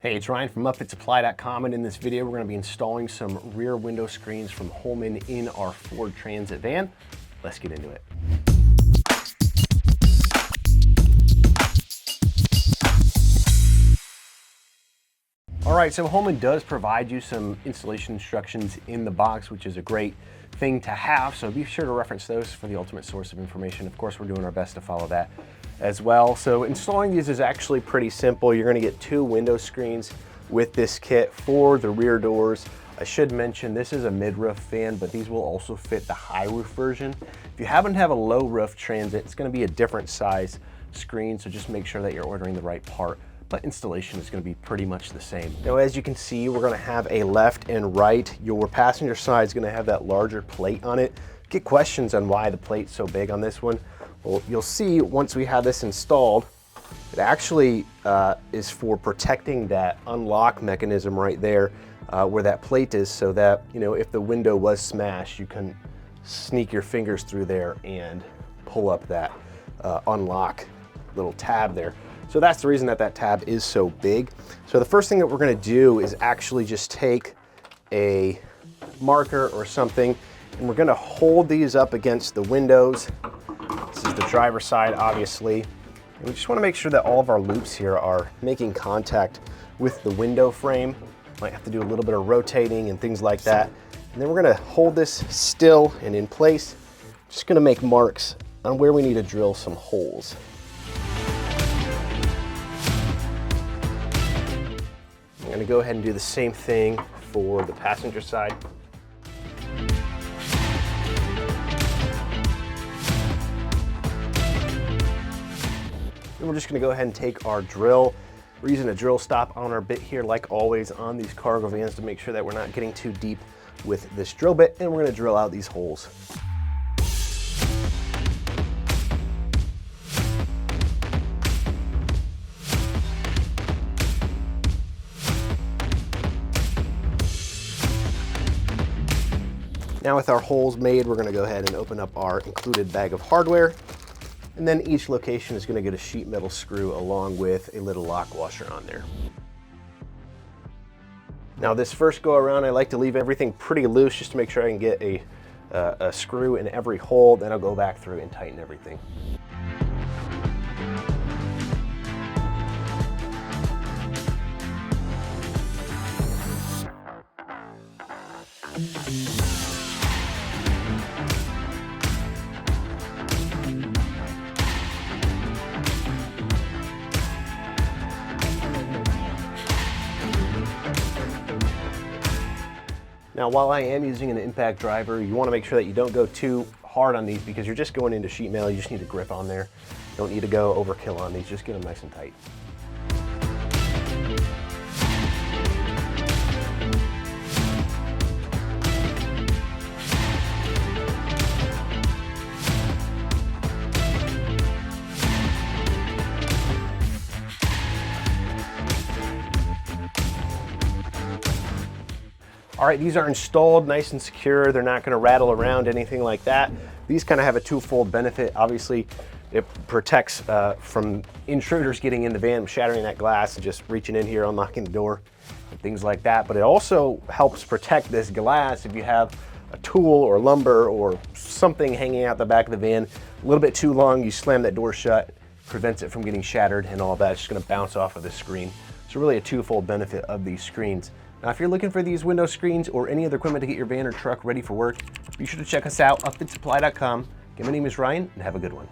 Hey, it's Ryan from upfitsupply.com, and in this video we're going to be installing some rear window screens from Holman in our Ford Transit van. Let's get into it. All right, so Holman does provide you some installation instructions in the box, which is a great thing to have, so be sure to reference those for the ultimate source of information. Of course, we're doing our best to follow that as well. So installing these is actually pretty simple. You're gonna get 2 window screens with this kit for the rear doors. I should mention this is a mid-roof van, but these will also fit the high roof version. If you happen to have a low roof Transit, it's gonna be a different size screen, so just make sure that you're ordering the right part, but installation is gonna be pretty much the same. Now, as you can see, we're gonna have a left and right. Your passenger side is gonna have that larger plate on it. Get questions on why the plate's so big on this one. Well, you'll see once we have this installed, it actually is for protecting that unlock mechanism right there where that plate is, so that, you know, if the window was smashed, you can sneak your fingers through there and pull up that unlock little tab there. So that's the reason that that tab is so big. So the first thing that we're gonna do is actually just take a marker or something, and we're gonna hold these up against the windows. This is the driver's side, obviously. And we just wanna make sure that all of our loops here are making contact with the window frame. Might have to do a little bit of rotating and things like that. And then we're gonna hold this still and in place. Just gonna make marks on where we need to drill some holes. I'm gonna go ahead and do the same thing for the passenger side. And we're just gonna go ahead and take our drill. We're using a drill stop on our bit here, like always on these cargo vans, to make sure that we're not getting too deep with this drill bit, and we're gonna drill out these holes. Now with our holes made, we're gonna go ahead and open up our included bag of hardware. And then each location is gonna get a sheet metal screw along with a little lock washer on there. Now this first go around, I like to leave everything pretty loose just to make sure I can get a screw in every hole. Then I'll go back through and tighten everything. Now, while I am using an impact driver, you want to make sure that you don't go too hard on these because you're just going into sheet metal. You just need a grip on there. You don't need to go overkill on these. Just get them nice and tight. All right, these are installed nice and secure. They're not gonna rattle around, anything like that. These kind of have a twofold benefit. Obviously, it protects from intruders getting in the van, shattering that glass and just reaching in here, unlocking the door, and things like that. But it also helps protect this glass if you have a tool or lumber or something hanging out the back of the van a little bit too long, you slam that door shut, prevents it from getting shattered and all that. It's just gonna bounce off of the screen. So really a twofold benefit of these screens. Now, if you're looking for these window screens or any other equipment to get your van or truck ready for work, be sure to check us out, upfitsupply.com. Again, my name is Ryan, and have a good one.